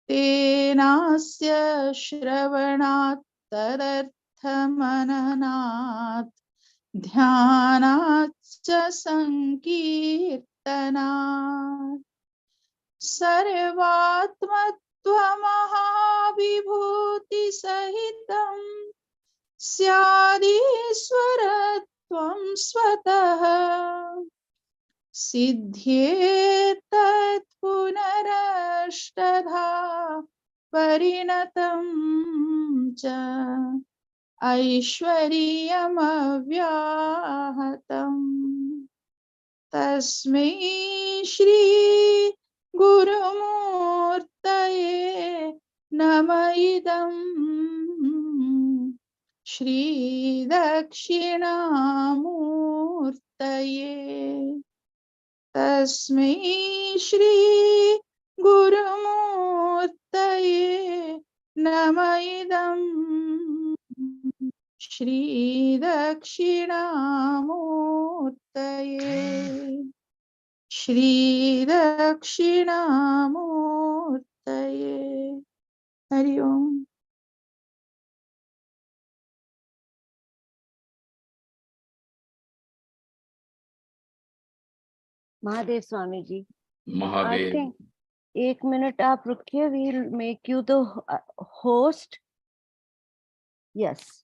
तेनास्य श्रवणात् तदर्थमननात् ध्यानाच्च संकीर्तनात् सर्वात्मत्वमहाविभूतिसहितं स्यादीश्वरत्वं स्वतः सिद्ध्येतत् पुनरष्टधा परिणतं च ऐश्वर्यमव्याहतम् तस्मै श्री गुरुमूर्तये नमः इदं श्री दक्षिणामूर्तये तस्मै श्री गुरुमूर्तये नमः इदं श्री दक्षिणामूर्तये श्री दक्षिणामूर्तये। हरि ओम। Mahadev Swami ji, Mahadev. I think 1 minute आप रुकिए, we'll make you the host. Yes.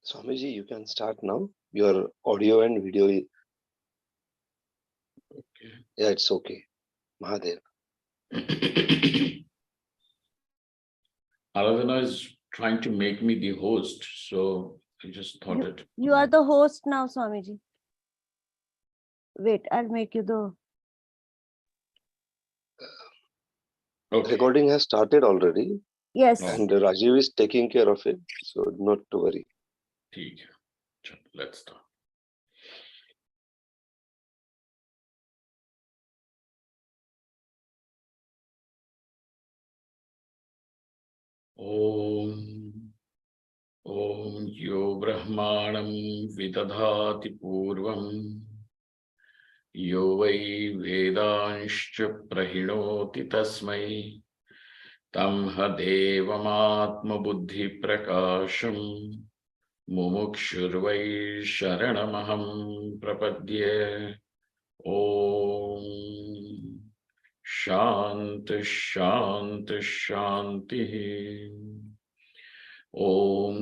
Swamiji, you can start now. Your audio and video is... Okay. Yeah, it's okay. Mahadev. Aradhana is trying to make me the host, so I just thought it. You are the host now, Swamiji. Wait, I'll make you the... Okay. Recording has started already. Yes. And Rajiv is taking care of it, so not to worry. ठीक है, चलो, let's start. ॐ यो ब्रह्माणं विदधाति पूर्वं यो वै वेदांश्च प्रहिणोति तस्मै तं ह देवमात्मबुद्धिप्रकाशं मुमुक्षुर्वै शरणमहं प्रपद्ये। ॐ शान्ति शान्ति शान्तिः। ॐ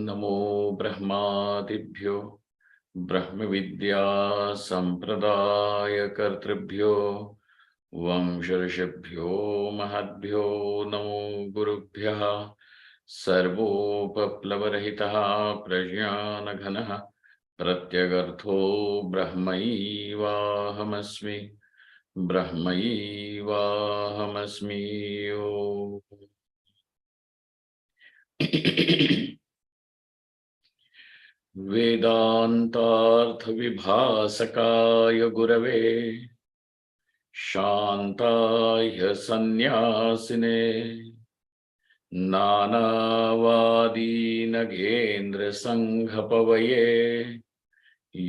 नमो ब्रह्मादिभ्यो ब्रह्मविद्या संप्रदायकर्तृभ्यो वंशऋषिभ्यो महद्भ्यो नमो गुरुभ्यः। सर्वोपप्लवरहितः प्रज्ञानघनः प्रत्यगर्थो ब्रह्मैवाहमस्मि ब्रह्मैवाहमस्मि। वेदान्तार्थविभासकाय गुरवे शान्ताय सन्न्यासिने नानावादीनगेन्द्रसङ्घपवये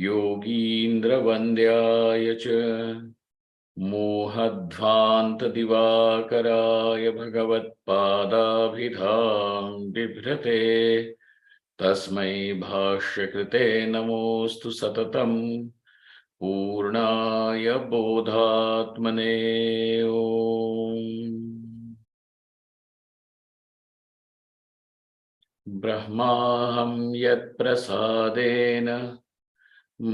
योगीन्द्रवन्द्याय च मोहध्वान्तदिवाकराय भगवत्पादाभिधां बिभ्रते तस्मै भाष्यकृते नमोऽस्तु सततं पूर्णाय बोधात्मने। ब्रह्माहं यत्प्रसादेन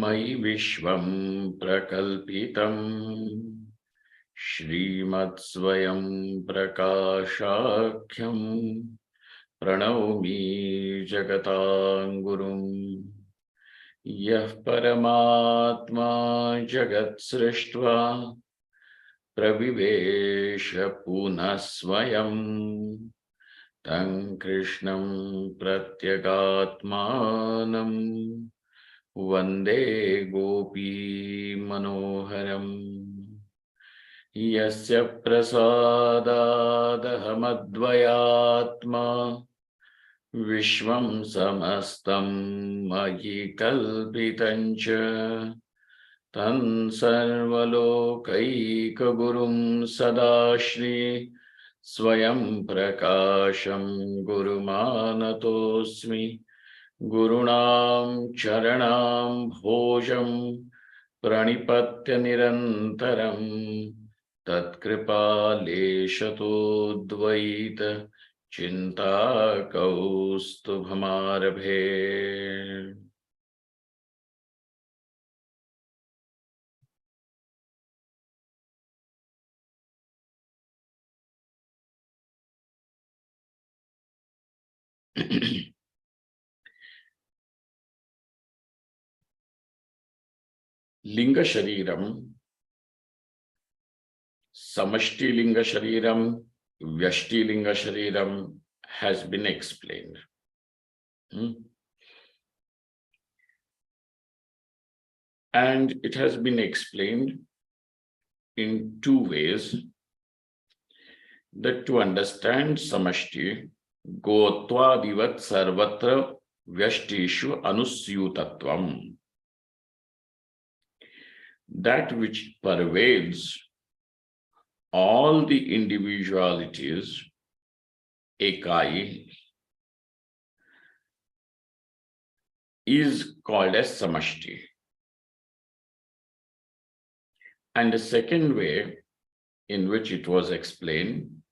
मयि विश्वं प्रकल्पितम् श्रीमत्स्वयं प्रकाशाख्यं प्रणौमि जगतां यः परमात्मा जगत्सृष्ट्वा प्रविवेश पुनः स्वयं तं कृष्णं प्रत्यगात्मानं वन्दे गोपी मनोहरम्। Yasya prasadadahamadvayatma Vishwam samastam mayi kalpitancha Tan sarvalokaikagurum sadashri Swayam prakasham gurumanatosmi Gurunam charanam bhojam Pranipatya nirantaram Tatkripa leshato dvaita Chinta kaustubhamarabhe. Linga Shariram, Samashti Linga Shariram, Vyashti Linga Shariram has been explained. And it has been explained in two ways. That to understand Samashti, Gotvadivat Sarvatra Vyashtishu Anusyutatvam. That which pervades all the individualities, Ekai, is called as Samashti. And the second way in which it was explained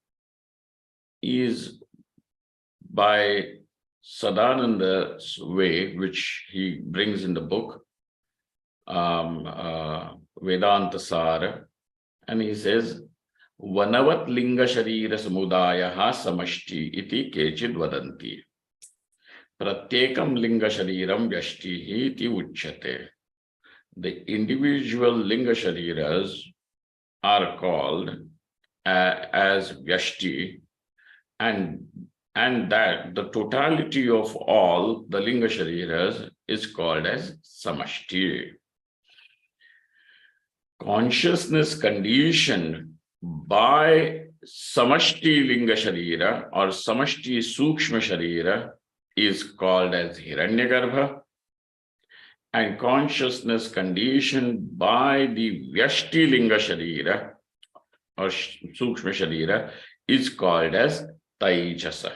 is by Sadananda's way, which he brings in the book, Vedanta Sara, and he says, Vanavat linga sharira samudayaha samashti iti kechid vadanti. Pratyekam linga shariram vyashtihi iti uchyate. The individual linga shariras are called as vyashti, and that the totality of all the linga shariras is called as samashti. Consciousness conditioned by samashti linga sharira or samashti sukshma sharira is called as hiranyagarbha, and consciousness conditioned by the vyashti linga sharira or sukshma sharira is called as taijasa.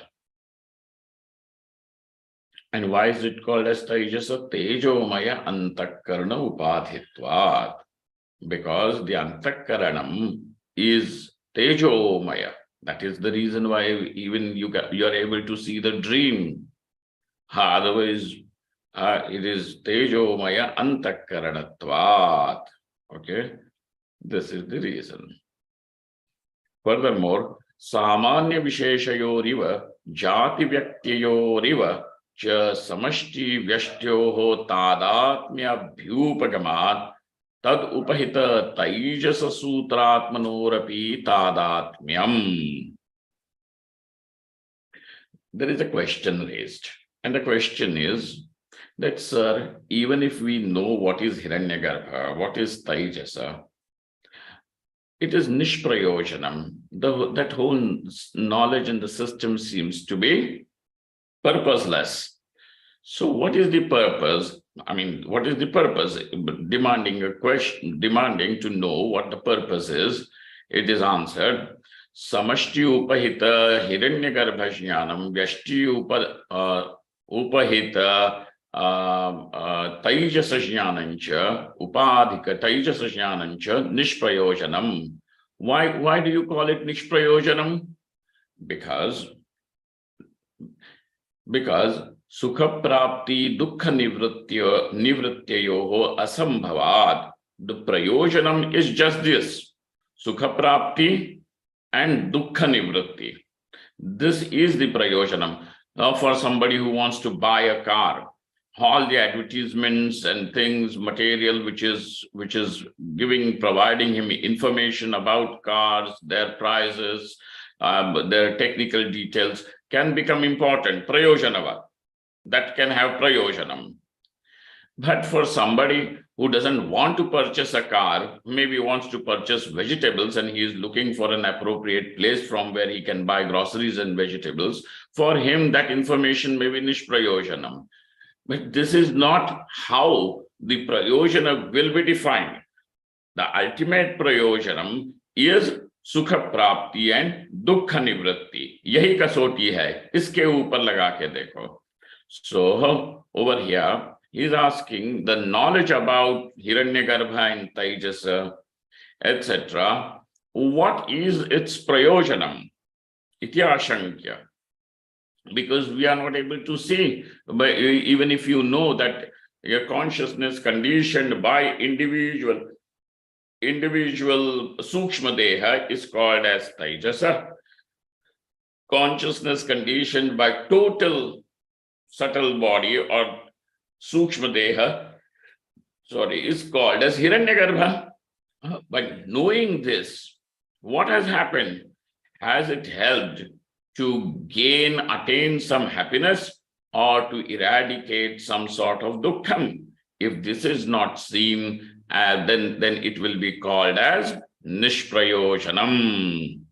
And why is it called as taijasa? Tejomaya antakarana upadhitvat. Because the antakaranam is tejomaya. That is the reason why even you are able to see the dream. Otherwise, it is tejomaya antakaranatvat. Okay, this is the reason. Furthermore, samanya visheshayoriva jati vyaktayoriva cha samashti vyashtyoho tadatmya bhyupagamat tad upahita taijasa sutratmanorapi tadatmyam. There is a question raised, and the question is that, sir, even if we know what is Hiranyagarbha, what is Taijasa, it is nishprayojanam. That whole knowledge in the system seems to be purposeless. So what is the purpose? I mean, what is the purpose? Demanding a question, demanding to know what the purpose is, it is answered. Samashti upahita hiranyagarbha jnanam vyashti upahita taijasa jnanancha upadhika taijasa jnanancha nishprayojanam. Why do you call it nishprayojanam? Because Sukha prapti dukkha nivrityayoho asambhavad. The prayojanam is just this. Sukha prapti and dukkha nivritti. This is the prayojanam. Now for somebody who wants to buy a car, all the advertisements and things, material which is providing him information about cars, their prices, their technical details can become important. Prayojanava. That can have prayojanam. But for somebody who doesn't want to purchase a car, maybe wants to purchase vegetables, and he is looking for an appropriate place from where he can buy groceries and vegetables. For him, that information may be nishprayojanam. But this is not how the prayojana will be defined. The ultimate prayojanam is sukha prapti and dukkha nivritti. Yahi kasoti hai. Iske upar laga ke dekho. So over here, he is asking the knowledge about Hiranyagarbha and Taijasa, etc. What is its prayojanam? Iti ashankya. Because we are not able to see, but even if you know that your consciousness conditioned by individual sukshma deha is called as Taijasa. Consciousness conditioned by total subtle body or sukshma deha, is called as Hiranyagarbha. But knowing this, what has happened? Has it helped to attain some happiness or to eradicate some sort of dukkham? If this is not seen, then it will be called as nishprayojanam.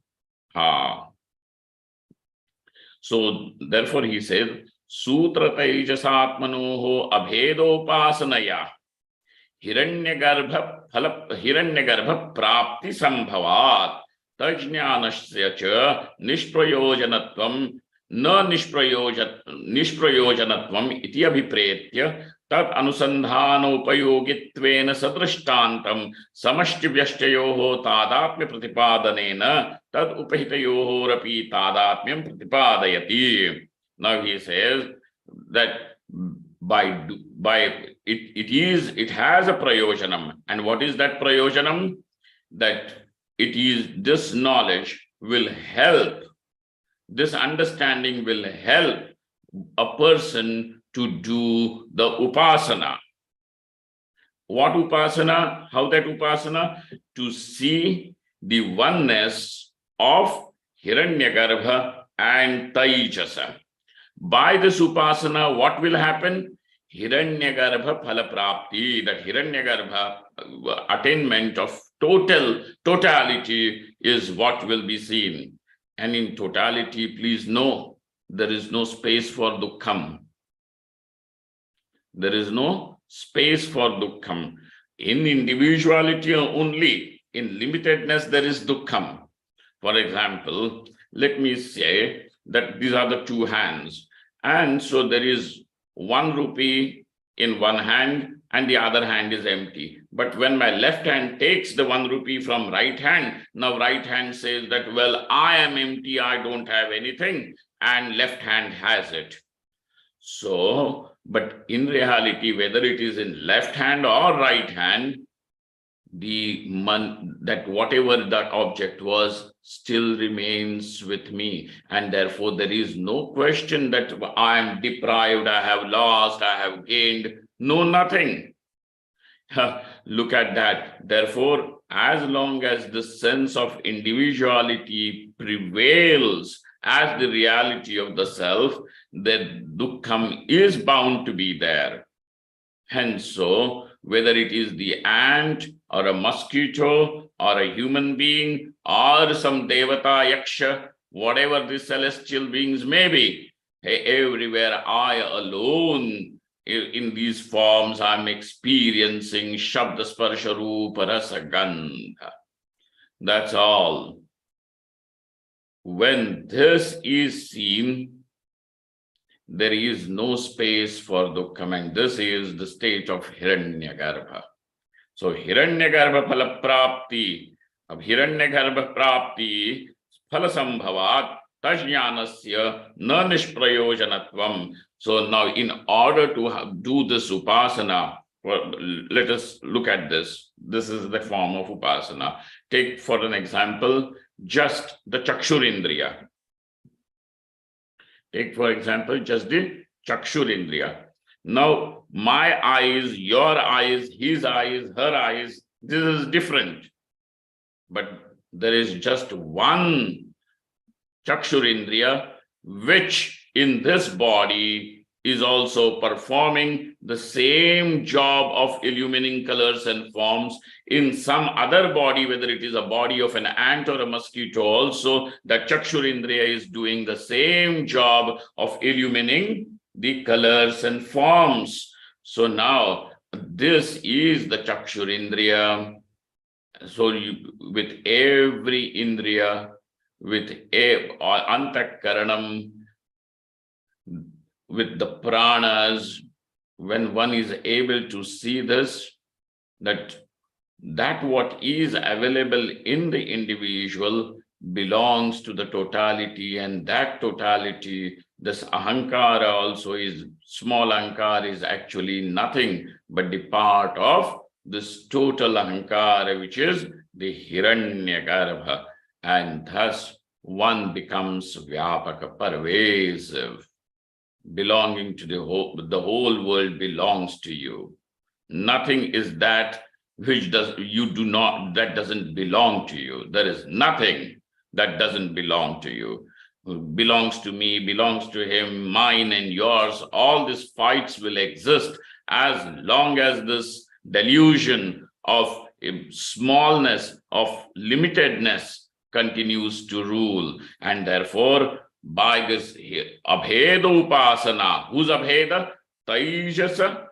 So therefore he says, Sutra Taijasatmanoho abhedopasanaya Hiranyagarbha prapti sambhavat tajnyanasya cha nishprayojanatvam na nishprayojanatvam iti abhipretya tat anusandhanopayogittvena sadrishtantam samashtivyashtayoho tadatmya pratipadanena tad upahitayoho rapi tadatmyam pratipadayati. Now he says that it has a prayojanam. And what is that prayojanam? That it is this knowledge will help, this understanding will help a person to do the upasana. What upasana? How that upasana? To see the oneness of Hiranyagarbha and Taijasa. By this upasana, what will happen? Hiranyagarbha phalaprapti, that Hiranyagarbha attainment of totality is what will be seen. And in totality, please know, there is no space for dukkham. There is no space for dukkham. In individuality only, in limitedness, there is dukkham. For example, let me say that these are the two hands. And so there is 1 rupee in one hand and the other hand is empty. But when my left hand takes the 1 rupee from right hand, now right hand says that, well, I am empty, I don't have anything, and left hand has it. So, but in reality, whether it is in left hand or right hand, that whatever that object was still remains with me, and therefore there is no question that I am deprived, I have lost, I have gained. No, nothing. Look at that. Therefore, as long as the sense of individuality prevails as the reality of the self, then dukkham is bound to be there. Hence, so whether it is the ant or a mosquito or a human being or some devata, yaksha, whatever the celestial beings may be, everywhere I alone in these forms I'm experiencing shabda sparsha rupa rasa gandha. That's all. When this is seen, there is no space for dukkham, and this is the state of Hiranyagarbha. So Hiranyagarbha phala prapti, of Hiranyagarbha prapti phala sambhavat tajnyanasya na nishprayojanatvam. So now in order to do this upasana, let us look at this. This is the form of upasana. Take for an example, just the chakshurindriya. Take, for example, just the chakshurindriya. Now, my eyes, your eyes, his eyes, her eyes, this is different. But there is just one chakshurindriya, which in this body is also performing the same job of illumining colors and forms in some other body, whether it is a body of an ant or a mosquito also, the Chakshurindriya is doing the same job of illumining the colors and forms. So now this is the Chakshurindriya. So with every indriya, with antakaranam, with the pranas, when one is able to see this, that what is available in the individual belongs to the totality, and that totality, this ahankara also is, small ahankara is actually nothing but the part of this total ahankara, which is the Hiranyagarbha, and thus one becomes vyapaka, pervasive, belonging to the whole world belongs to you. Nothing is that which that doesn't belong to you. There is nothing that doesn't belong to you. Belongs to me, belongs to him, mine and yours. All these fights will exist as long as this delusion of smallness, of limitedness continues to rule. And therefore, by this abheda upasana, whose abheda? Taijasa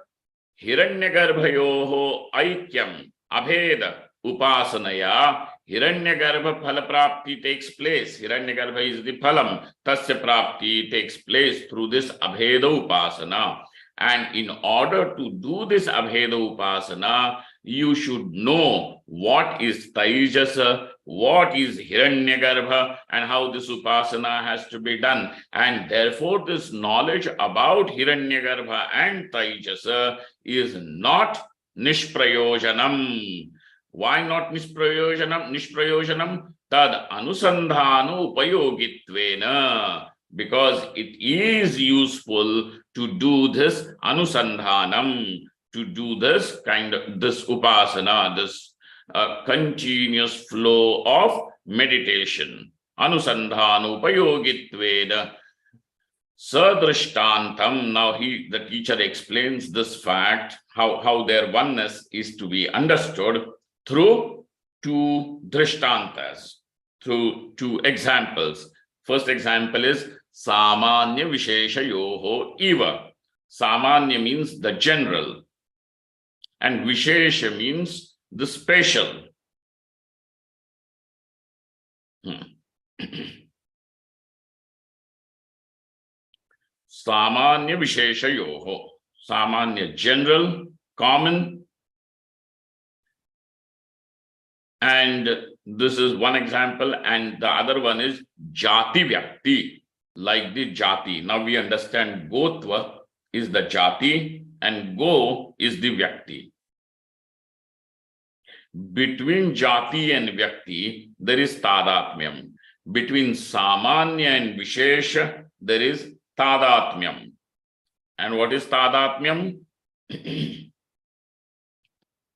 Hiranyagarbhayoho aikyam abheda upasanaya Hiranyagarbha phala prapti takes place. Hiranyagarbha is the phalam. Tasya prapti takes place through this abheda upasana. And in order to do this abheda upasana, you should know what is Taijasa, what is Hiranyagarbha, and how this upasana has to be done. And therefore, this knowledge about Hiranyagarbha and Taijasa is not nishprayojanam. Why not nishprayojanam? Nishprayojanam tad anusandhanu upayogitvena. Because it is useful to do this anusandhanam, to do this kind of this upasana, this continuous flow of meditation. Anusandhanu upayogitvena sadrishtantam. Now the teacher explains this fact, how their oneness is to be understood through two drishtantas, through two examples. First example is samanya visheshayoho eva. Samanya means the general, and vishesha means the special. Samanya visheshayoho. Samanya, general, common. And this is one example, and the other one is jati vyakti, like the jati. Now we understand gotva is the jati and go is the vyakti. Between jati and vyakti, there is tadatmyam. Between samanya and vishesha, there is tadatmyam. And what is tadatmyam?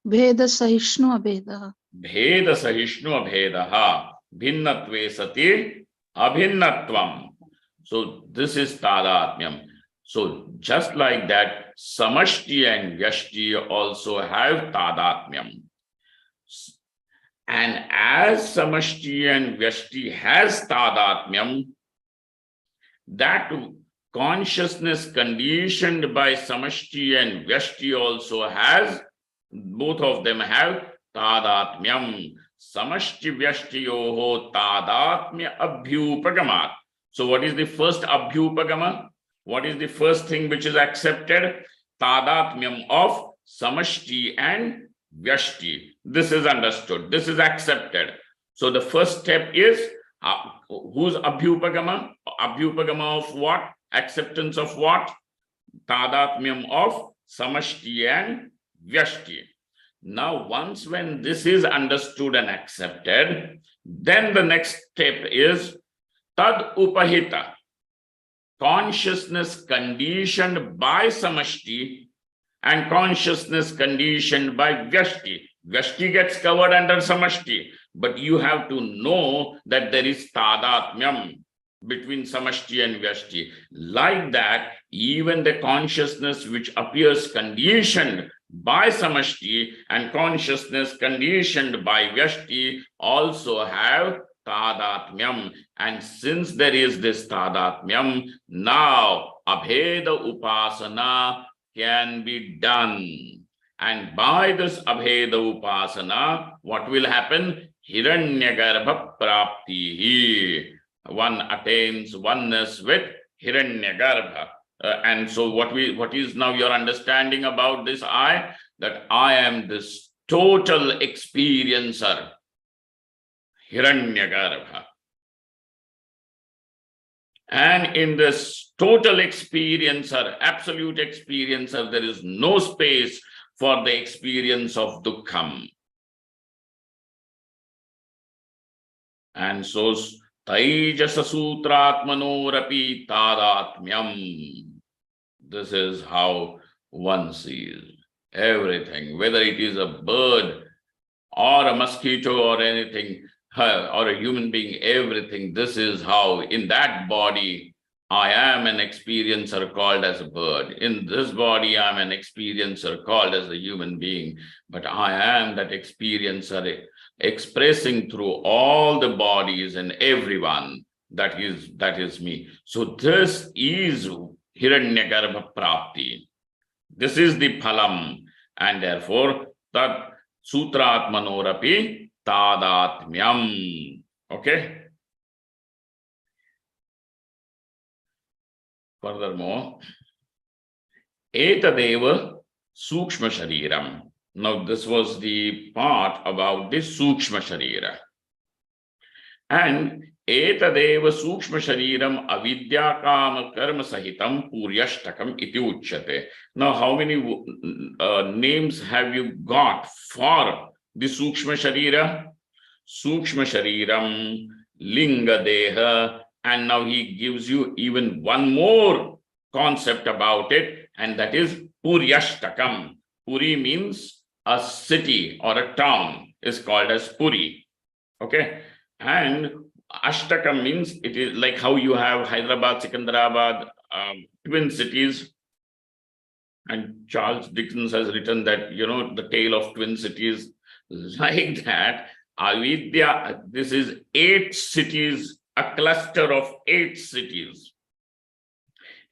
Bheda Sahishnu Abheda. Bheda Sahishnu Abhedaha. Bhinnatve sati abhinnatvam. So this is tadatmyam. So just like that, samashti and vyashti also have tadatmyam. And as samashti and vyashti has tadatmyam, that consciousness conditioned by samashti and vyashti also has, both of them have tadatmyam. Samashti vyashtiyoho tadatmya abhyupagamat. So what is the first abhyupagama? What is the first thing which is accepted? Tadatmyam of samashti and vyashti. This is understood. This is accepted. So the first step is whose abhyupagama? Abhyupagama of what? Acceptance of what? Tadatmyam of samashti and vyashti. Now, once when this is understood and accepted, then the next step is tad upahita. Consciousness conditioned by samashti and consciousness conditioned by vyashti. Vyashti gets covered under samashti, but you have to know that there is tadatmyam. between samashti and vyashti. Like that, even the consciousness which appears conditioned by samashti and consciousness conditioned by vyashti also have tadatmyam. And since there is this tadatmyam, now abheda upasana can be done. And by this abheda upasana, what will happen? Hiranyagarbha praptihi. One attains oneness with Hiranyagarbha. And so what is now your understanding about this I? That I am this total experiencer, Hiranyagarbha. And in this total experiencer, absolute experiencer, there is no space for the experience of dukkham. And so Taijasa Sutratmanorapi Tadatmyam. This is how one sees everything, whether it is a bird or a mosquito or anything, or a human being, everything. This is how in that body I am an experiencer called as a bird. In this body I am an experiencer called as a human being. But I am that experiencer expressing through all the bodies and everyone. That is me. So this is Hiranyagarbha Prapti. This is the phalam. And therefore, Tat Sutratmanorapi Tadatmyam. Okay? Furthermore, Etadeva Sukshma Shariram. Now, this was the part about the Sukshma Sharira. And Etadeva Sukshma Shariram Avidya Kama Karma Sahitam Puryashtakam Iti Uchyate. Now, how many names have you got for the Sukshma Sharira? Sukshma Shariram, Linga Deha, and now he gives you even one more concept about it, and that is Puryashtakam. Puri means a city or a town is called as Puri. Okay? And Ashtakam means it is like how you have Hyderabad, Secunderabad, twin cities. And Charles Dickens has written that, the tale of twin cities. Like that, Avidya, this is 8 cities, a cluster of 8 cities.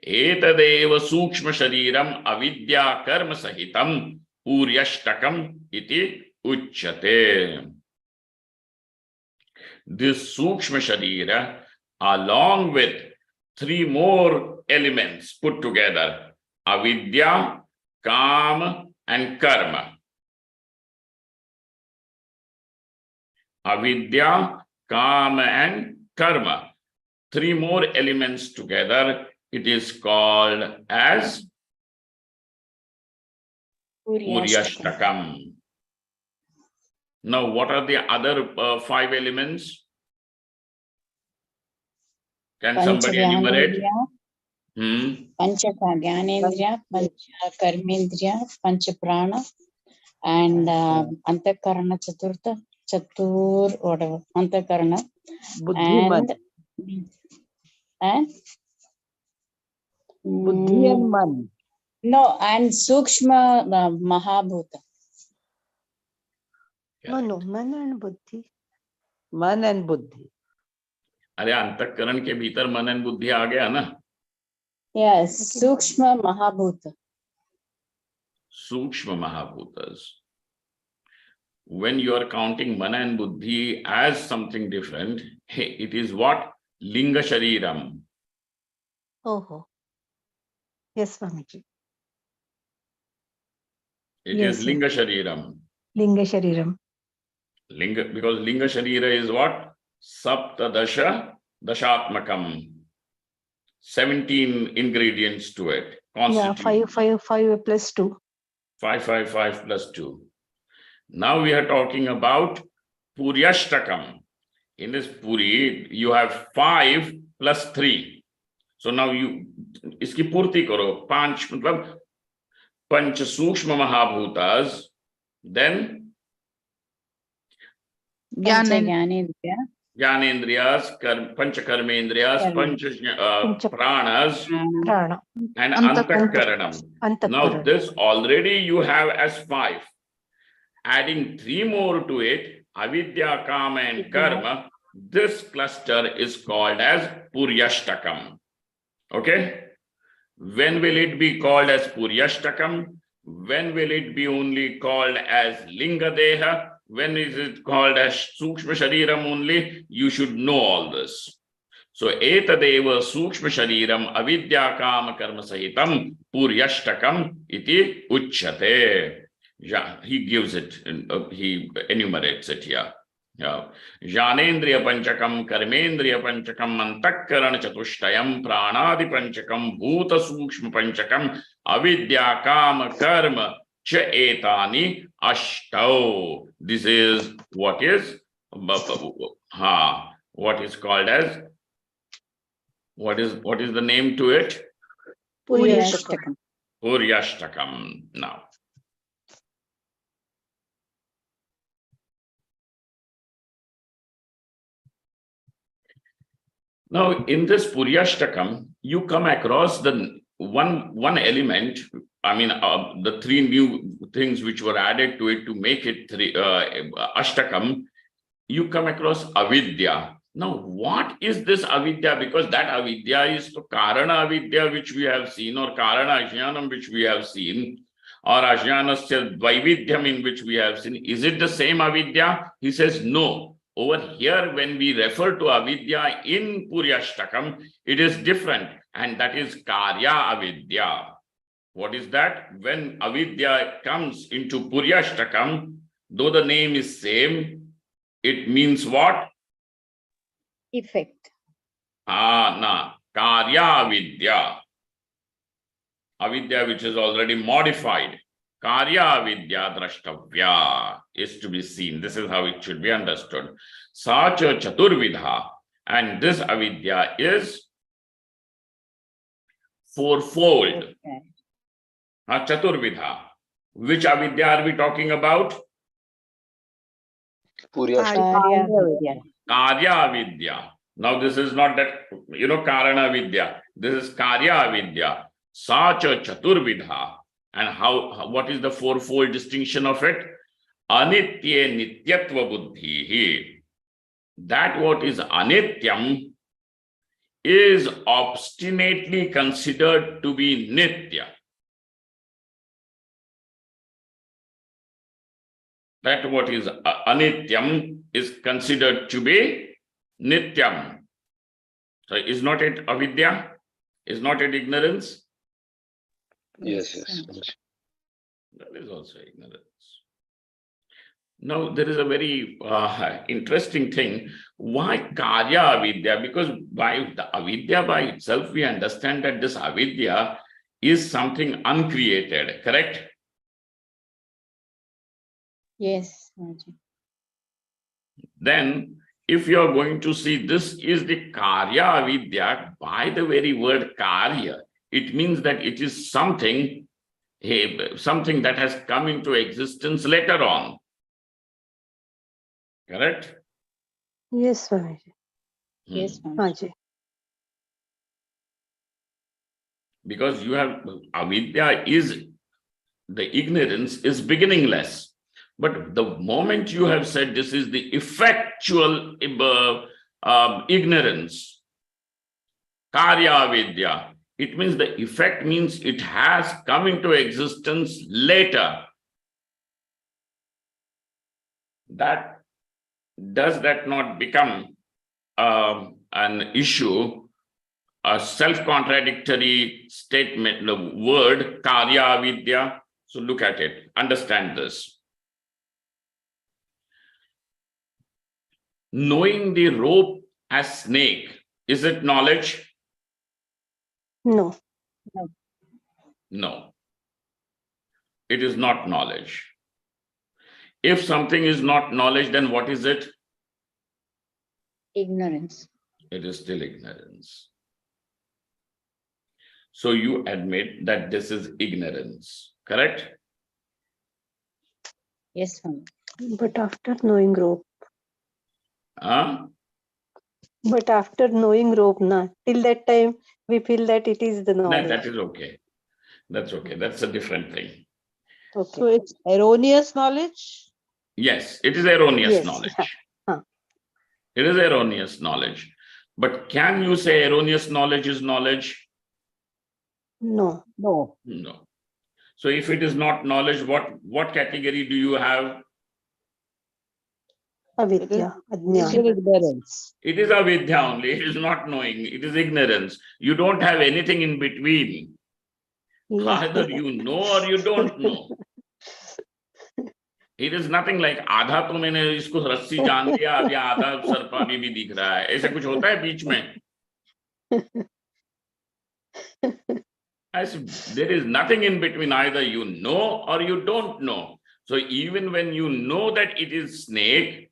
Etadeva Sukshma Shariram Avidya Karma Sahitam Puryashtakam Iti Uchyate. This Sukshma Sharira, along with 3 more elements put together, Avidya, Kama, and Karma. Avidya, Kama, and Karma. 3 more elements together, it is called as Puryashtakam. Now, what are the other 5 elements? Can somebody enumerate? Pancha Gyanendriya, Pancha Karmendriya, Pancha Prana, and Antakarana Chatur, whatever, Antakarana. And Buddhi and Man. No, and Sukshma Mahabhuta. No, Man and Buddhi. मन and बुद्धि. अरे अंतःकरण के भीतर मन and बुद्धि आ गया ना. Yes, Sukshma Mahabhuta. Sukshma Mahabhutas. When you are counting mana and buddhi as something different, it is what? Linga Shariram. Oh. Yes, Swamiji. It is Linga Shariram. Linga Shariram. Linga, because Linga Sharira is what? Sapta Dasha Dashatmakam. 17 ingredients to it. Yeah, 5 plus 2. 5 plus 2. Now we are talking about Puryashtakam. In this Puri, you have 5 plus 3. So now you iski purti karo. 5 matlab Pancha Sukshma Mahabhutas, then Gyanendriya. Jnanendriyas, Panchakarmendriyas, Pranas, Prana. and Antakaranam. Antakaranam. Now this already you have as 5. Adding 3 more to it, avidya, kama and karma, this cluster is called as Puryashtakam. Okay? When will it be called as Puryashtakam? When will it be only called as Lingadeha? When is it called as Sukshma Shariram only? You should know all this. So, etadeva Sukshma Shariram avidya kama karma sahitam Puryashtakam iti uchyate. Yeah, he gives it, he enumerates it here. Yeah. Jnanendriya panchakam, karmendriya panchakam, antakkarana chatushtayam, pranadi panchakam, bhuta sukshma panchakam, avidya kama karma cha etani ashtau. This is what is called as, what is the name to it? Puryashtakam. Puryashtakam. Now, in this Puryashtakam, you come across the one element. I mean, the 3 new things which were added to it to make it Ashtakam. You come across avidya. Now, what is this avidya? Because that avidya is to Karana avidya, which we have seen, or Karana ajnanam, which we have seen, or ajnanasya dvaividyam, in which we have seen. Is it the same avidya? He says no. Over here, when we refer to avidya in Puryashtakam, it is different, and that is Karya avidya. What is that? When avidya comes into Puryashtakam, though the name is same, it means what? Effect. Karya avidya. Avidya which is already modified. Karya avidya drashtavya is to be seen. This is how it should be understood. Sacha chaturvidha. And this avidya is 4-fold. Okay. Chaturvidha. Which avidya are we talking about? Karya avidya. Karya avidya. Now this is not that, Karana avidya. This is Karya avidya. Sacha chaturvidha. And what is the 4-fold distinction of it? Anitye nityatva buddhi. That what is anityam is obstinately considered to be nitya. That what is anityam is considered to be nityam. So is not it avidya? Is not it ignorance? Yes. That is also ignorance. Now, there is a very interesting thing. Why Karya avidya? Because by the avidya by itself, we understand that this avidya is something uncreated, correct? Yes. Then, if you are going to see this is the Karya avidya, by the very word Karya, it means that it is something that has come into existence later on. Correct? Yes, Swamiji. Yes. Swamiji. Because you have avidya is the ignorance is beginningless. But the moment you have said this is the effectual ignorance, Karya avidya, it means the effect means it has come into existence later. Does that not become an issue, a self-contradictory statement, the word Karya avidya? So look at it, understand this. Knowing the rope as snake, is it knowledge? No. No. It is not knowledge. If something is not knowledge, then what is it? Ignorance. It is still ignorance. So you admit that this is ignorance, correct? Yes, ma'am. But after knowing rope. But after knowing rope, till that time we feel that it is the No, knowledge. that is okay. That's okay. That's a different thing. Okay. So it's erroneous knowledge? Yes, it is erroneous Yes. knowledge. Huh. It is erroneous knowledge. But can you say erroneous knowledge is knowledge? No. No. No. So if it is not knowledge, what category do you have? Avidya. It's Ajnana. ignorance. It is avidya only. It is not knowing. It is ignorance. You don't have anything in between. Yeah. Either you know or you don't know. It is nothing like आधा तो मैंने इसको रस्सी जान लिया अब ये आधा सर्प अभी भी दिख रहा है ऐसा कुछ होता है बीच में there is nothing in between either you know or you don't know. So even when you know that it is snake,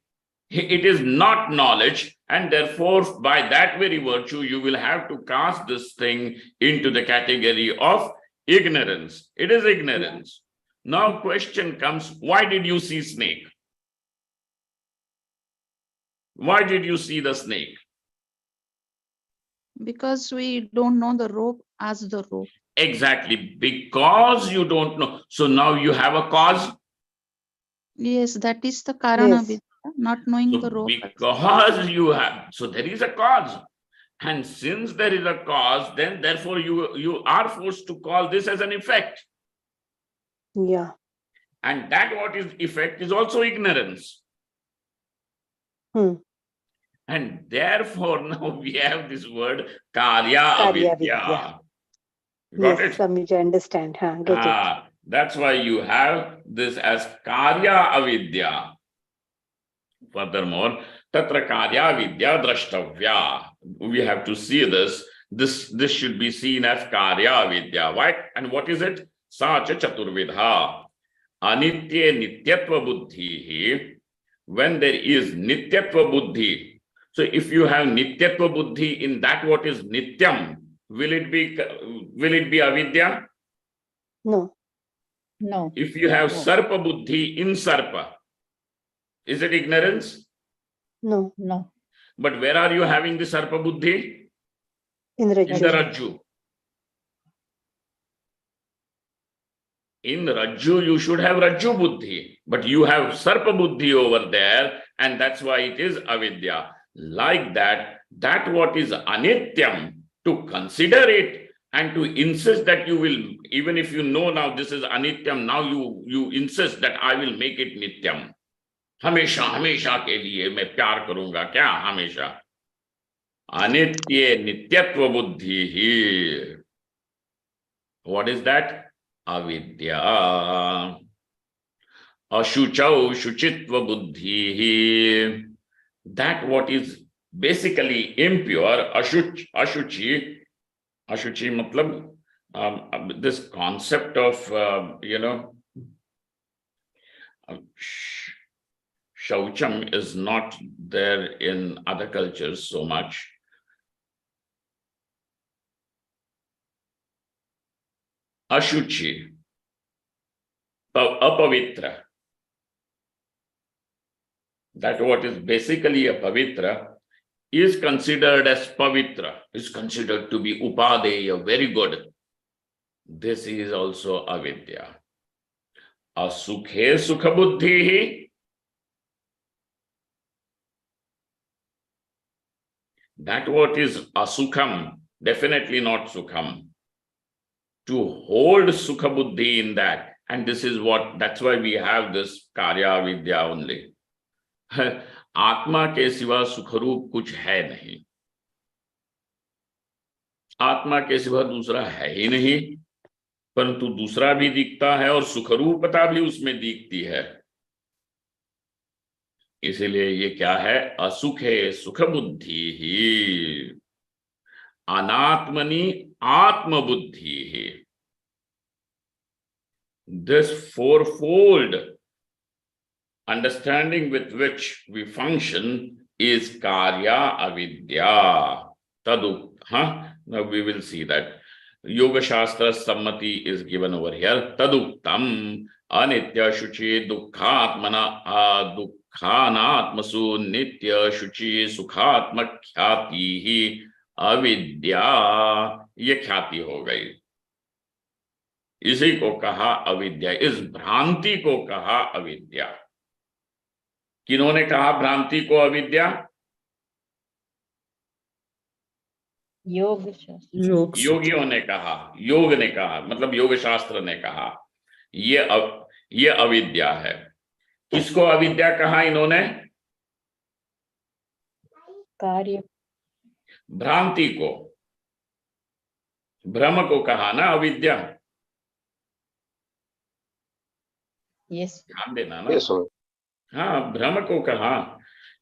it is not knowledge, and therefore by that very virtue you will have to cast this thing into the category of ignorance. It is ignorance. Now question comes, why did you see snake? Why did you see the snake? Because we don't know the rope as the rope. Exactly, because you don't know. So now you have a cause. Yes, that is the karana Yes. vidya, not knowing So the rope. because you have, so there is a cause. And since there is a cause, then therefore you are forced to call this as an effect. Yeah. And that what is effect is also ignorance. Hmm. And therefore now we have this word karya Karya avidya. vidya. Got Yes, it? Swamiji, I understand. Get it. That's why you have this as karya avidya. Furthermore, tatra karya vidya drashtavya. We have to see this. This should be seen as karya vidya. Why? And what is it? Sa cha chaturvidha. Anitya nityatva buddhi. When there is nityatva buddhi. So if you have nityatva buddhi in that what is nityam, will it be avidya? No. No. If you have No. sarpa buddhi in sarpa, is it ignorance? No. No. But where are you having the sarpa buddhi? In In the Rajju. rajju. In rajju, you should have rajju buddhi, but you have sarpa buddhi over there, and that's why it is avidya. Like that what is anityam, to consider it and to insist that you will, even if you know now this is anityam, now you insist that I will make it nityam. हमेशा हमेशा के लिए मैं प्यार करूंगा क्या हमेशा अनित्य नित्यत्व बुद्धि ही what is that avidya ashuchau shuchitva buddhi hi that what is basically impure ashuchi matlab this concept of Shaucham is not there in other cultures so much. Ashuchi, apavitra. That what is basically a pavitra is considered as pavitra, is considered to be upadeya, very good. This is also avidya. Asukhe sukha buddhi. That what is asukham, definitely not sukham. To hold sukha buddhi in that, and this is what, that's why we have this karya vidya only. आत्मा के सिवा सुखरूप कुछ है नहीं, आत्मा के सिवा दूसरा है ही नहीं, परंतु दूसरा भी दिखता है और सुखरूपता भी उसमें दिखती है. इसीलिए ये क्या है, असुखे सुख बुद्धि ही, अनात्मनि आत्म बुद्धि ही. This fourfold understanding with which we function is karya avidya. Now we will see that. Yoga Shastra Sammati is given over here. Taduktam anitya shuchi dukkhatmana खानात्मसु नित्य शुचि सुखात्मक ख्याति ही अविद्या, ये ख्याति हो गई। इसी को कहा अविद्या, इस भ्रांति को कहा अविद्या। किन्होंने कहा भ्रांति को अविद्या? योग शास्त्र। योगियों ने कहा, योग ने कहा, मतलब योग शास्त्र ने कहा ये अविद्या है। किसको अविद्या कहा इन्होंने? कार्य। भ्रांति को, भ्रम को कहा ना अविद्या। यस। ध्यान देना ना। Yes, Swami. हाँ, भ्रम को कहा,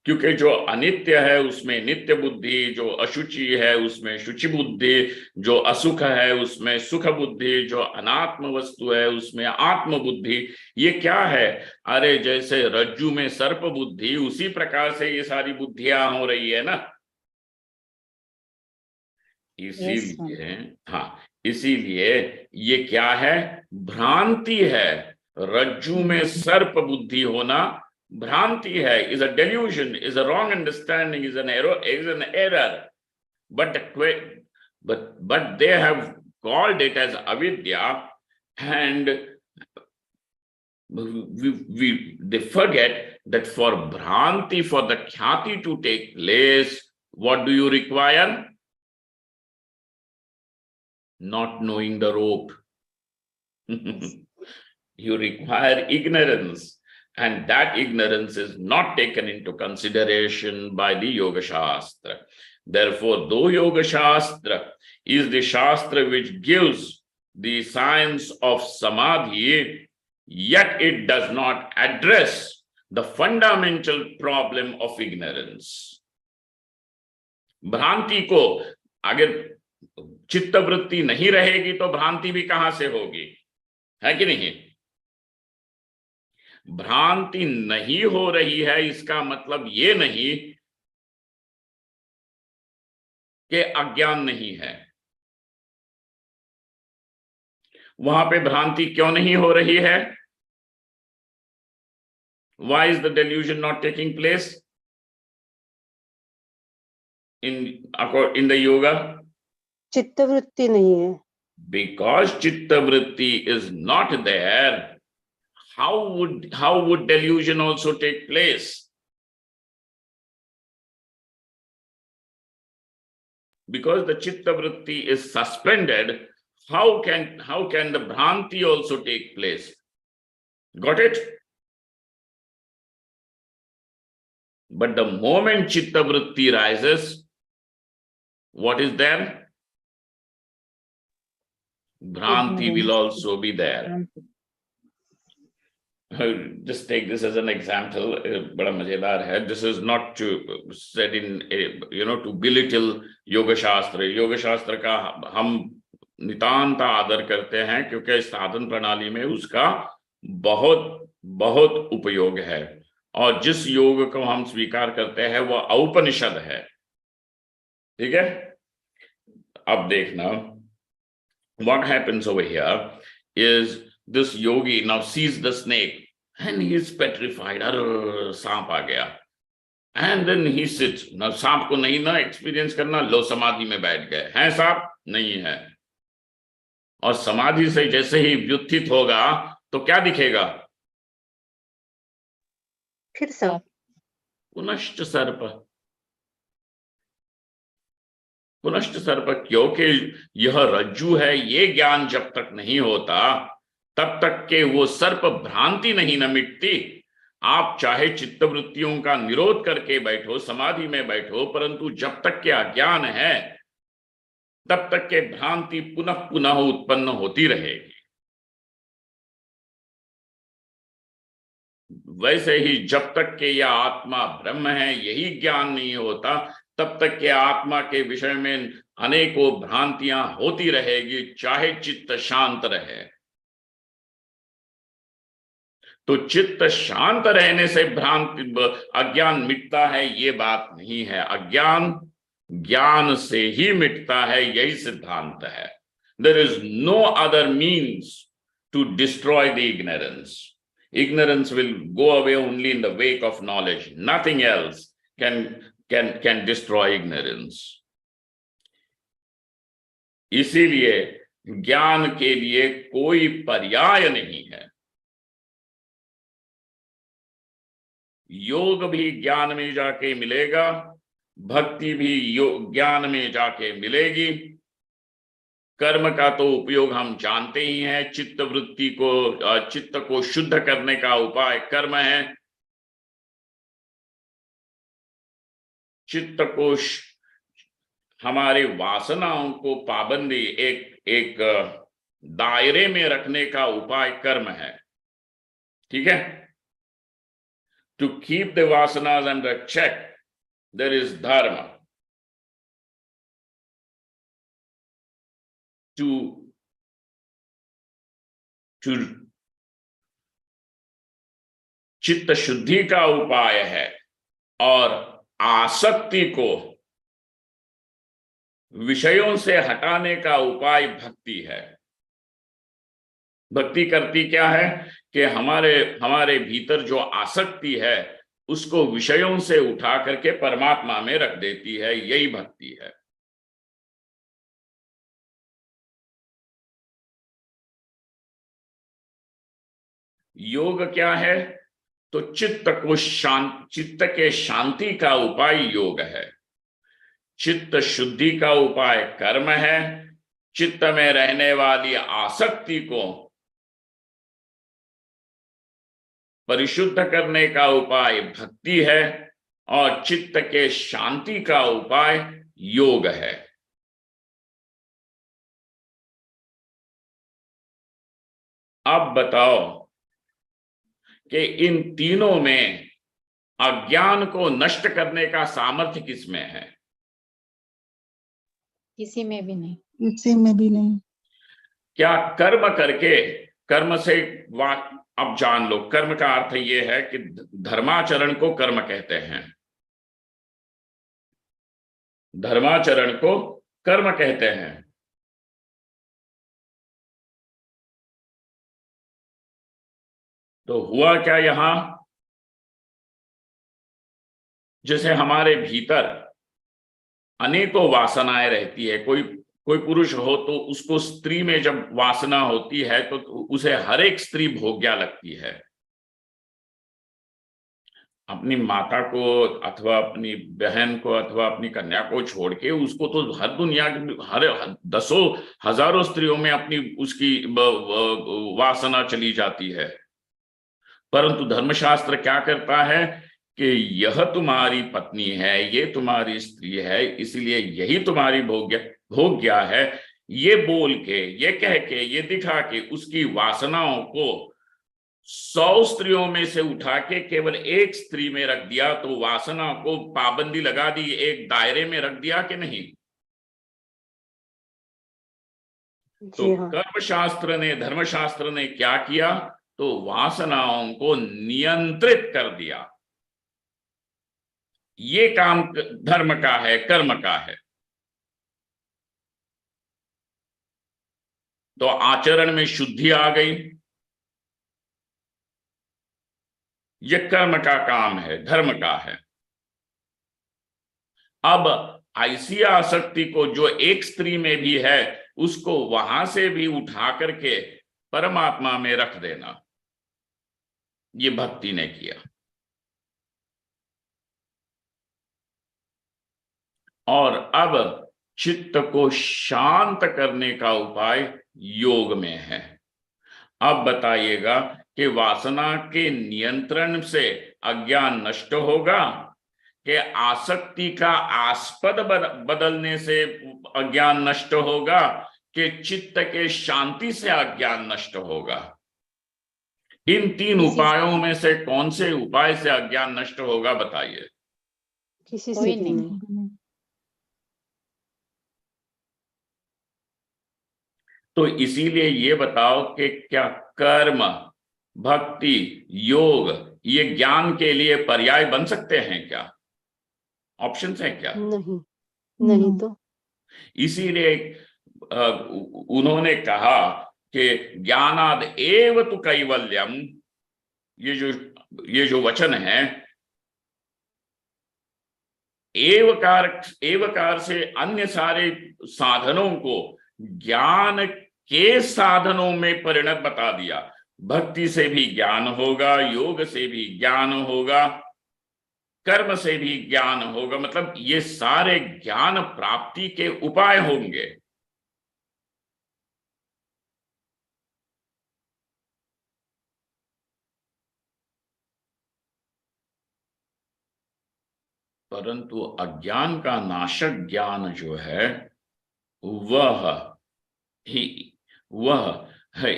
क्योंकि जो अनित्य है उसमें नित्य बुद्धि, जो अशुचि है उसमें शुचि बुद्धि, जो असुख है उसमें सुख बुद्धि, जो अनात्म वस्तु है उसमें आत्म बुद्धि। ये क्या है? अरे जैसे रज्जु में सर्प बुद्धि, उसी प्रकार से ये सारी बुद्धियां हो रही है ना। इसीलिए हाँ, इसीलिए ये क्या है? भ्रांति है। रज्जु में सर्प बुद्धि होना भ्रांति है, is a delusion, is a wrong understanding, is an error. But they have called it as avidya, and they forget that for bhranti, for the khyati to take place, what do you require? Not knowing the rope. You require ignorance. And that ignorance is not taken into consideration by the Yoga Shastra. Therefore, though Yoga Shastra is the Shastra which gives the science of Samadhi, yet it does not address the fundamental problem of ignorance. भ्रांति को, अगर चित्तवृत्ति नहीं रहेगी तो भ्रांति भी कहां से होगी? है कि नहीं? भ्रांति नहीं हो रही है इसका मतलब ये नहीं कि अज्ञान नहीं है। वहां पे भ्रांति क्यों नहीं हो रही है? Why is the delusion not taking place in the yoga? चित्तवृत्ति नहीं है। Because chittavritti is not there, how would delusion also take place? Because the chittavritti is suspended, how can the bhranti also take place? Got it? But the moment chittavritti rises, what is there? Bhranti will also be there. Just take this as an example. बड़ा मजेदार है. This is not to said in to belittle yoga shastra. Yoga shastra का हम नितांत आदर करते हैं क्योंकि साधन प्रणाली में उसका बहुत बहुत उपयोग है, और जिस योग को हम स्वीकार करते हैं वह औपनिषद है। ठीक है? अब देखना, what happens over here is this yogi now sees the snake and he is petrified. अरे सांप आ गया, and then he sits. now सांप को नहीं ना एक्सपीरियंस करना, लो समाधि में बैठ गए हैं। सांप नहीं है, और समाधि से जैसे ही व्युत्थित होगा तो क्या दिखेगा? फिर सांप। पुनश्च सर्प। पुनश्च सर्प, क्योंकि यह रज्जु है, ये ज्ञान जब तक नहीं होता तब तक के वो सर्प भ्रांति नहीं न मिटती। आप चाहे चित्तवृत्तियों का निरोध करके बैठो, समाधि में बैठो, परंतु जब तक के अज्ञान है तब तक के भ्रांति पुनः पुनः उत्पन्न होती रहेगी। वैसे ही जब तक के यह आत्मा ब्रह्म है यही ज्ञान नहीं होता, तब तक के आत्मा के विषय में अनेकों भ्रांतियां होती रहेगी, चाहे चित्त शांत रहे। तो चित्त शांत रहने से भ्रांति अज्ञान मिटता है, ये बात नहीं है। अज्ञान ज्ञान से ही मिटता है, यही सिद्धांत है। There is no other means to destroy the ignorance. Ignorance will go away only in the wake of knowledge. Nothing else can destroy ignorance. इसीलिए ज्ञान के लिए कोई पर्याय नहीं है। योग भी ज्ञान में जाके मिलेगा, भक्ति भी ज्ञान में जाके मिलेगी। कर्म का तो उपयोग हम जानते ही हैं, चित्त वृत्ति को, चित्त को शुद्ध करने का उपाय कर्म है। चित्त को, हमारे वासनाओं को पाबंदी, एक दायरे में रखने का उपाय कर्म है। ठीक है? To keep the vasanas under check, there is dharma. To चित्त शुद्धि का उपाय है, और आसक्ति को विषयों से हटाने का उपाय भक्ति है। भक्ति करती क्या है कि हमारे भीतर जो आसक्ति है उसको विषयों से उठा करके परमात्मा में रख देती है। यही भक्ति है। योग क्या है? तो चित्त के शांति का उपाय योग है। चित्त शुद्धि का उपाय कर्म है। चित्त में रहने वाली आसक्ति को परिशुद्ध करने का उपाय भक्ति है, और चित्त के शांति का उपाय योग है। अब बताओ कि इन तीनों में अज्ञान को नष्ट करने का सामर्थ्य किसमें है? किसी में भी नहीं। किसी में भी नहीं। क्या कर्म करके, कर्म से अब जान लो, कर्म का अर्थ यह है कि धर्माचरण को कर्म कहते हैं। धर्माचरण को कर्म कहते हैं। तो हुआ क्या यहां? जैसे हमारे भीतर अनेकों वासनाएं रहती है। कोई पुरुष हो तो उसको स्त्री में जब वासना होती है तो उसे हर एक स्त्री भोग्या लगती है। अपनी माता को अथवा अपनी बहन को अथवा अपनी कन्या को छोड़ के उसको तो हर दुनिया की, हर दसों हजारों स्त्रियों में अपनी उसकी वासना चली जाती है। परंतु धर्मशास्त्र क्या करता है कि यह तुम्हारी पत्नी है, ये तुम्हारी स्त्री है, इसलिए यही तुम्हारी भोग्या है। ये बोल के, ये कह के, ये दिखा के उसकी वासनाओं को 100 स्त्रियों में से उठा के केवल एक स्त्री में रख दिया, तो वासना को पाबंदी लगा दी, एक दायरे में रख दिया कि नहीं? तो कर्मशास्त्र ने, धर्मशास्त्र ने क्या किया? तो वासनाओं को नियंत्रित कर दिया। ये काम धर्म का है, कर्म का है। तो आचरण में शुद्धि आ गई। ये कर्म का काम है, धर्म का है। अब ऐसी आसक्ति को जो एक स्त्री में भी है उसको वहां से भी उठा करके परमात्मा में रख देना, ये भक्ति ने किया। और अब चित्त को शांत करने का उपाय योग में है। अब बताइएगा कि वासना के नियंत्रण से अज्ञान नष्ट होगा, कि आसक्ति का आस्पद बदलने से अज्ञान नष्ट होगा, कि चित्त के शांति से अज्ञान नष्ट होगा? इन तीन उपायों में से कौन से उपाय से अज्ञान नष्ट होगा? बताइए। किसी कोई से भी नहीं। नहीं। तो इसीलिए ये बताओ कि क्या कर्म, भक्ति, योग ये ज्ञान के लिए पर्याय बन सकते हैं क्या? ऑप्शंस हैं क्या? नहीं, नहीं तो। इसीलिए उन्होंने कहा कि ज्ञानाद एव तु कैवल्यम, ये जो वचन है, एवकार से अन्य सारे साधनों को ज्ञान के साधनों में परिणत बता दिया। भक्ति से भी ज्ञान होगा, योग से भी ज्ञान होगा, कर्म से भी ज्ञान होगा, मतलब ये सारे ज्ञान प्राप्ति के उपाय होंगे। परंतु अज्ञान का नाशक ज्ञान जो है वह है,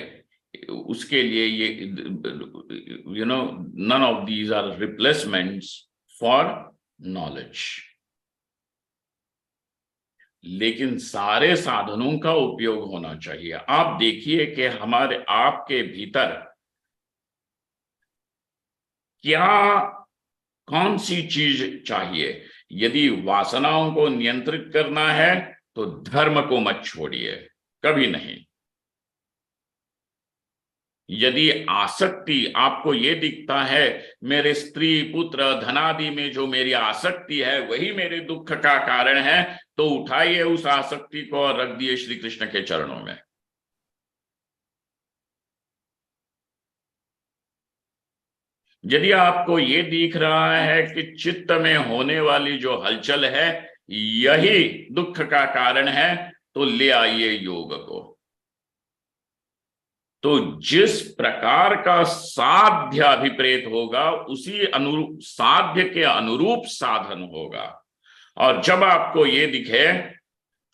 उसके लिए ये none of these are replacements for knowledge। लेकिन सारे साधनों का उपयोग होना चाहिए। आप देखिए कि हमारे आपके भीतर क्या, कौन सी चीज चाहिए। यदि वासनाओं को नियंत्रित करना है तो धर्म को मत छोड़िए, कभी नहीं। यदि आसक्ति आपको ये दिखता है मेरे स्त्री पुत्र धनादि में जो मेरी आसक्ति है वही मेरे दुख का कारण है, तो उठाइए उस आसक्ति को और रख दिए श्री कृष्ण के चरणों में। यदि आपको ये दिख रहा है कि चित्त में होने वाली जो हलचल है यही दुख का कारण है, तो ले आइए योग को। तो जिस प्रकार का साध्य अभिप्रेत होगा उसी अनुरूप साध्य के अनुरूप साधन होगा। और जब आपको ये दिखे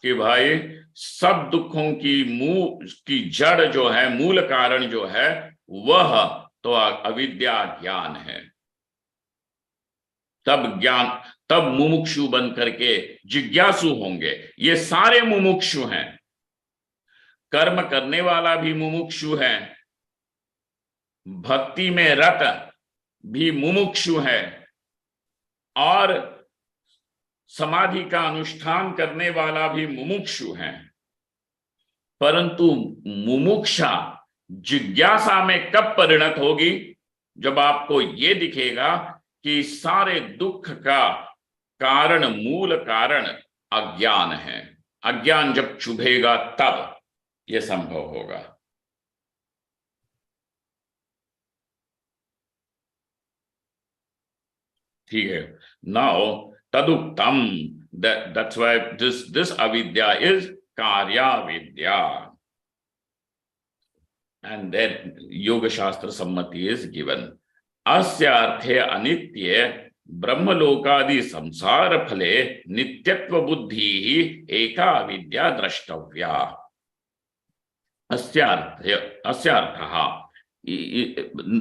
कि भाई सब दुखों की जड़ जो है, मूल कारण जो है वह तो अविद्या ज्ञान है, तब मुमुक्षु बन करके जिज्ञासु होंगे। ये सारे मुमुक्षु हैं, कर्म करने वाला भी मुमुक्षु है, भक्ति में रत भी मुमुक्षु है, और समाधि का अनुष्ठान करने वाला भी मुमुक्षु है। परंतु मुमुक्षा जिज्ञासा में कब परिणत होगी? जब आपको यह दिखेगा कि सारे दुख का कारण, मूल कारण अज्ञान है। अज्ञान जब चुभेगा तब यह संभव होगा। ठीक है। नाउ तदुक्तम, that's why this avidya is karya vidya, and then yoga shastra sammati is given। अस्य अर्थे अनित्य ब्रह्मलोकादि संसार फले नित्यत्व बुद्धि ही एका विद्या द्रष्टव्या। अस्य अर्थः,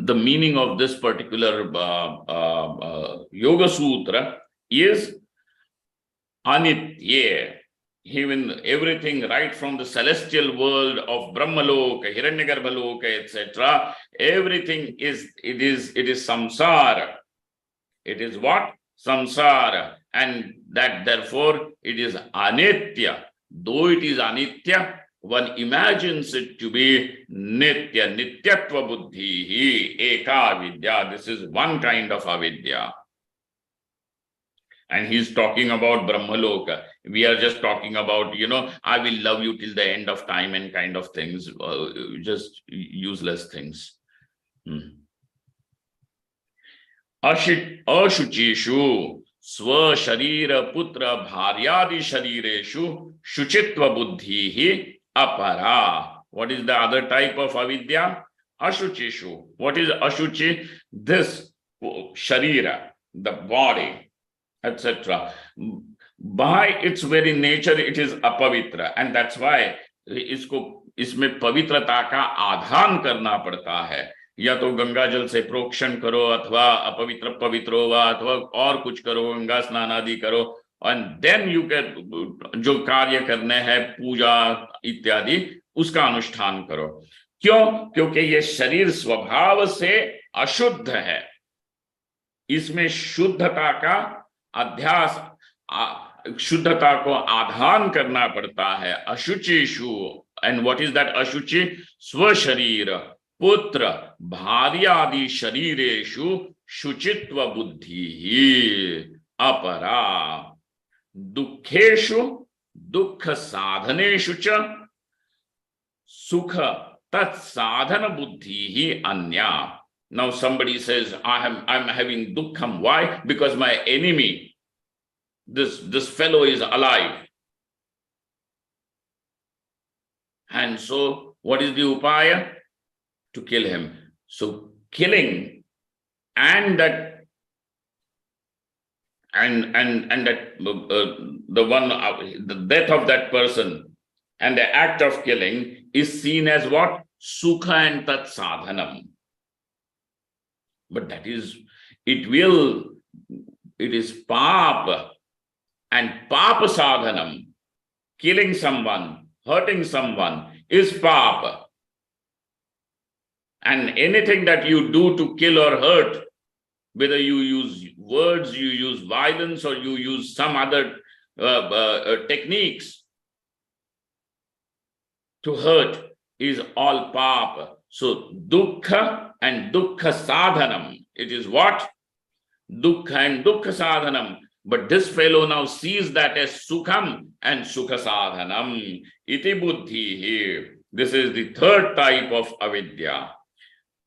the meaning of this particular yoga sutra is anitya. Even everything right from the celestial world of Brahmaloka, Hiranyagarbhaloka, etc., everything is samsara. It is what? Samsara. And that therefore it is anitya. Though it is anitya, one imagines it to be nitya, nityatva buddhi, eka vidya. This is one kind of avidya. And he's talking about Brahmaloka. We are just talking about, I will love you till the end of time and kind of things, just useless things. Ashuchishu swa sharira putra bharyadi sharireshu shuchitva buddhi apara. What is the other type of avidya? Ashuchishu. What is ashuchi? This sharira, the body, etc. By its very nature it is apavitra, and that's why इसमें पवित्रता का आधान करना पड़ता है। या तो गंगा जल से प्रोक्षण करो, अथवा अपवित्र पवित्र होगा, अथवा और कुछ करो, गंगा स्नान आदि करो, एंड देन यू कैन जो कार्य करने हैं पूजा इत्यादि उसका अनुष्ठान करो। क्यों? क्योंकि ये शरीर स्वभाव से अशुद्ध है, इसमें शुद्धता का अध्यास, शुद्धता को आधान करना पड़ता है। अशुचिषु, एंड व्हाट इज दैट अशुचि? स्व शरीर putra bharyadi sharireshu shuchitva buddhi apara dukkheshu dukkha sadhaneshu cha sukha tat sadhana buddhi anya. Now somebody says, I'm having dukkham. Why? Because my enemy, this fellow is alive. And so what is the upaya? To kill him. So killing and that the death of that person and the act of killing is seen as what? Sukha and tat sadhanam. But that is, it is papa and papa sadhanam. Killing someone, hurting someone is papa. And anything that you do to kill or hurt, whether you use words, you use violence, or you use some other techniques to hurt, is all papa. So dukkha and dukkha sadhanam. It is what? Dukkha and dukkha sadhanam. But this fellow now sees that as sukham and sukha sadhanam. Iti buddhi here. This is the third type of avidya.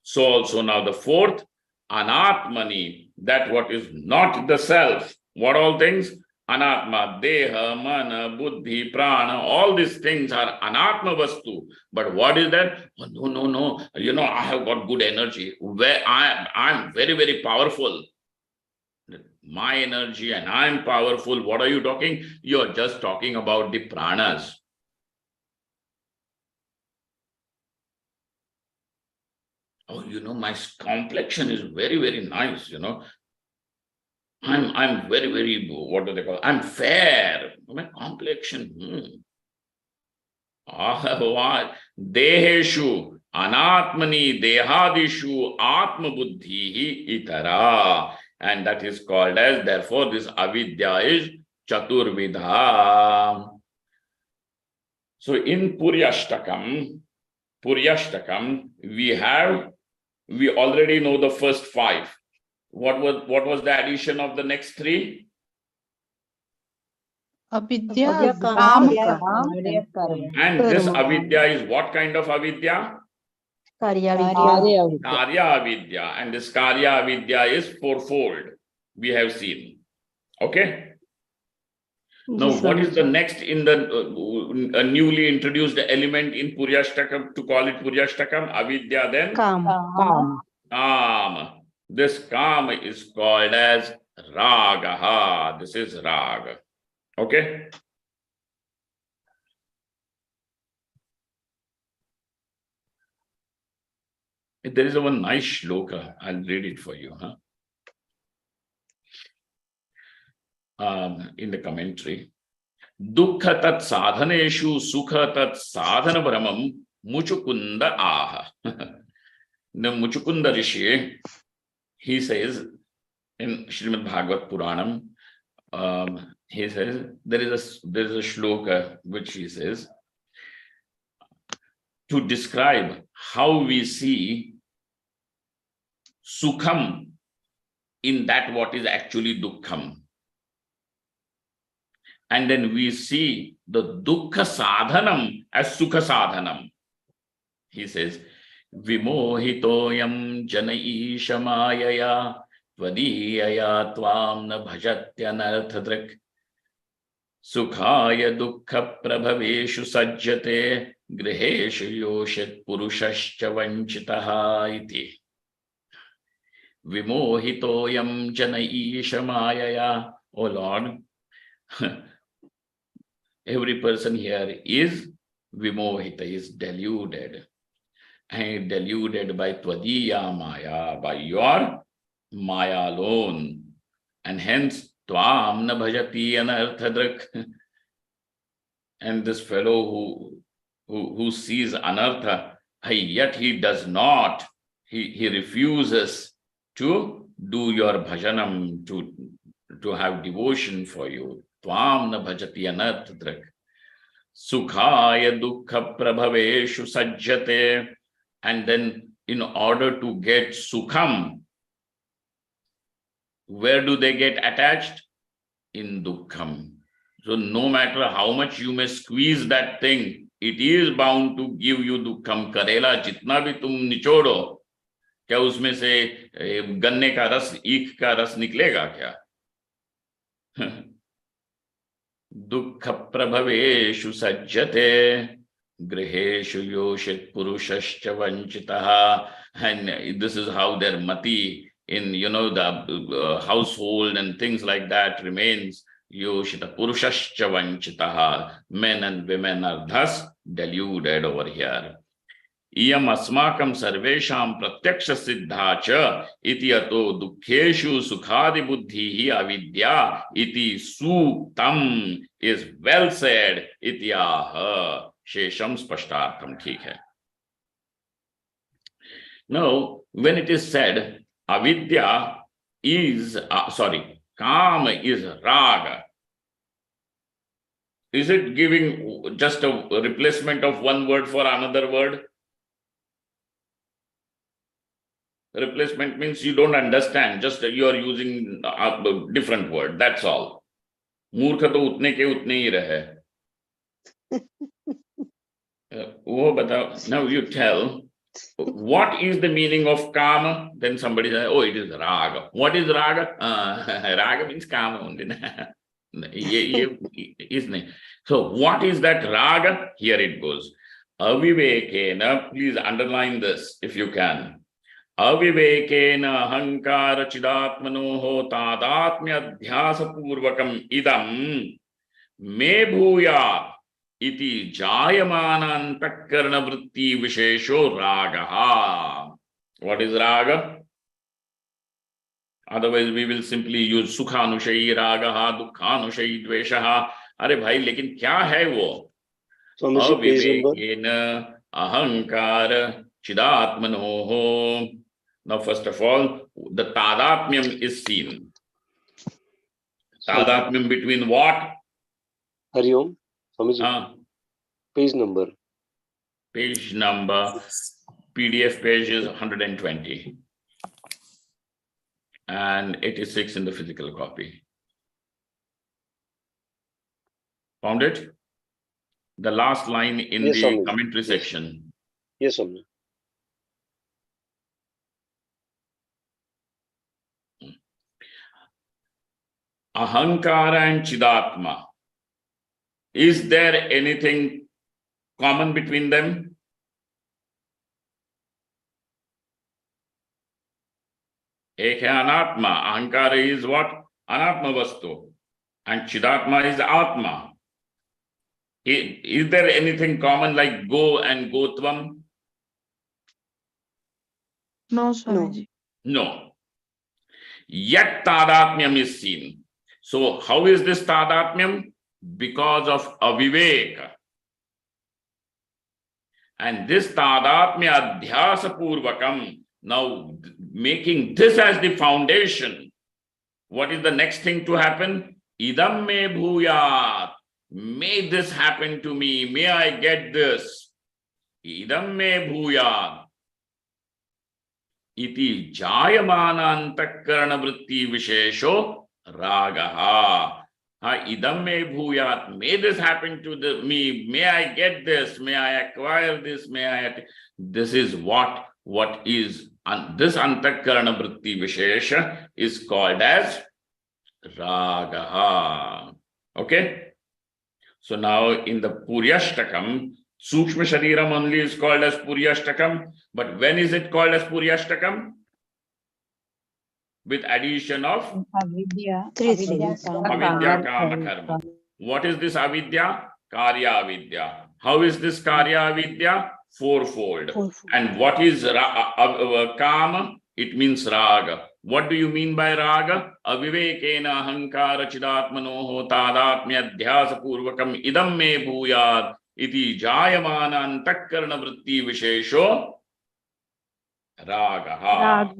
So also now the fourth, anatmani, that what is not the self. What all things? Anatma, deha, mana, buddhi, prana, all these things are anatma vastu. But what is that? Oh, no. I have got good energy. Where I'm very, very powerful. My energy and I'm powerful. What are you talking? You're just talking about the pranas. Oh, my complexion is very, very nice, I'm very, very, what do they call? I'm fair. My complexion. What? Deheshu, anatmani, dehadishu, atma buddhi itara. And that is called as, therefore, this avidya is chaturvidha. So in Puryashtakam, we already know the first 5. What was the addition of the next 3? Avidya, Karya, Kama. And this avidya is what kind of avidya? Karya, Karya avidya. And this karya avidya is fourfold. We have seen. Okay? Now, what is the next in the newly introduced element in Puryashtakam, to call it Puryashtakam? Avidya, then? Kam. Kam. This kam is called as ragaha. This is raga. Okay? There is one nice shloka. I'll read it for you. In the commentary. Dukkha tat sadhaneshu sukha tat sadhana brahmam muchukunda aha. The Muchukunda Rishi, he says in Srimad Bhagavat Puranam, he says there is a shloka which he says to describe how we see sukham in that what is actually dukkham. And then we see the dukkha sadhanam as sukha sadhanam. He says, Vimohitoyam jana isha mayaya tvadiyaya tvam na bhajatyanarthadrak sukhaya dukkha prabhaveshu sajjate griheshu yoshet purushascha vanchitaha iti. Vimohitoyam jana isha mayaya. O Lord, every person here is vimohita, is deluded. And deluded by tvadiya maya, by your maya alone. And hence, tvam na bhajati anarthadrak. And this fellow who sees anartha, yet he does not, he refuses to do your bhajanam, to have devotion for you. Tvam na bhajati anarthadrak. Sukhaya dukkha prabhaveshu sajjate. And then in order to get sukham, where do they get attached? In dukkham. So no matter how much you may squeeze that thing, it is bound to give you dukkham. Karela jitna bhi tum nichodo, क्या उसमें से गन्ने का रस, ईख का रस निकलेगा क्या? दुःख प्रभवेषु सज्जते गृहेषु योषित पुरुषश्च वंचितः. And this is how their mati in, the household and things like that remains. Yoshita purushascha vanchitaha. Men and women are thus deluded over here. Iyam asmakam sarvesham pratyaksha siddha cha iti ato dukkeshu sukhadi buddhihi avidya iti suktam is well said. Ityaha shesham spashtartham. Theek hai. Now, when it is said avidya is, Kam is raga, is it giving just a replacement of one word for another word? Replacement means you don't understand, just you are using a different word, that's all. मूर्ख तो उतने के उतने ही रहे. वो बताओ. Now you tell, what is the meaning of kama? Then somebody says, oh, it is raga. What is raga? Raga means kama only. So what is that raga? Here it goes. Avivekena, please underline this if you can. Avivekena ahankara chidatmanoho tadatmya dhyasa purvakam idam me bhuya iti jayamana antakarana vritti vishesho ragaha. What is raga? Otherwise we will simply use sukhanushayi ragaha, dukkhanushayi dveshaha. अरे भाई लेकिन क्या है वो? Avivekena ahankara chidatmanoho. Now first of all, the tadatmyam is seen. Tadatmyam between what? Hari Om. Swamiji. Page number. Page number, PDF page is 120 and 86 in the physical copy. Found it? The last line in Yes, the Swamiji. commentary Yes. section. Yes, Swamiji. Ahankara and Chidatma. Is there anything common between them? Ek hai anatma. Ahankara is what? Anatma vastu. And Chidatma is Atma. Is there anything common like go and gotvam? No, Swamiji. No. Yet tadatmyam is seen. So how is this tadatmyam? Because of aviveka. And this tadatmya adhyasa purvakam, now making this as the foundation, what is the next thing to happen? Idam me bhuyat. May this happen to me. May I get this. Idam me bhuyat. Iti jayamana antakarana vritti vishesho ragaha. Idam me bhuyat. May this happen to me. May I get this. May I acquire this. May I. This is what is this antakarana vritti vishesha is called as ragaha. Okay. So now in the Puryashtakam, Sukshma Shariram only is called as Puryashtakam. But when is it called as Puryashtakam? With addition of Avidya. Avidya Kama Karma. What is this Avidya? Karya Avidya. How is this Karya Avidya? Fourfold. And what is Kama? It means Raga. What do you mean by Raga? Avivekena ahankara chidatmanoho tadatmya dhyasa purvakam idam me bhuyat iti jayamana antakarana vritti vishesho ragaha.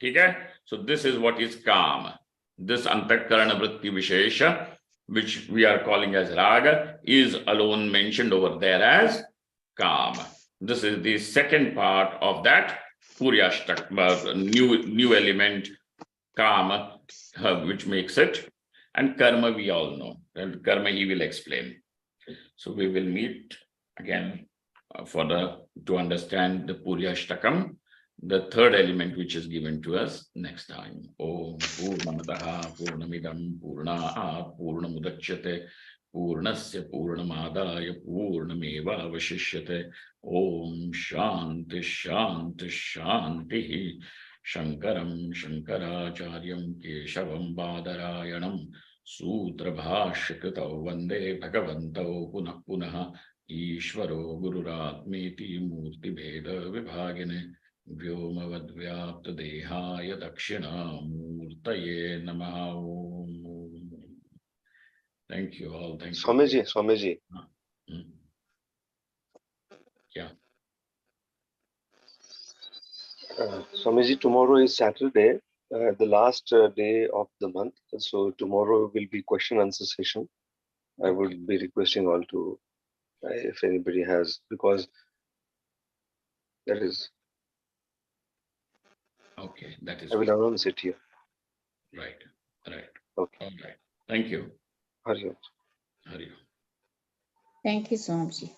Okay? So this is what is Kama. This antakarana vritti vishesha, which we are calling as Raga, is alone mentioned over there as Kama. This is the second part of that Puryashtak, new element, kama, which makes it, and karma we all know, and karma he will explain. So we will meet again to understand the Puryashtakam, the third element which is given to us next time. Om Purnamadaha Purnamidam Purnaha Purnamudachyate Purnasya Purnamadaya Purnameva Avashishyate. Om Shanti Shanti Shanti. Shankaram Shankaracharyam Keshavam Badarayanam Sutra Bhashyakritau Vande Bhagavantau Punah Punah Ishvaro Gururatmeti Murti Bheda Vibhagine Vyomavadvyapta Dehaya Dakshina Murtaye Namaha Om. Thank you all. Thank you. Swamiji. Yeah. Swamiji, tomorrow is Saturday, the last day of the month. So tomorrow will be question answer session. I would be requesting all to, if anybody has, because that is. Okay, that is. I will announce it here. Right. Okay. All right. Thank you. Hari Om. Hari Om. Thank you, Swamiji.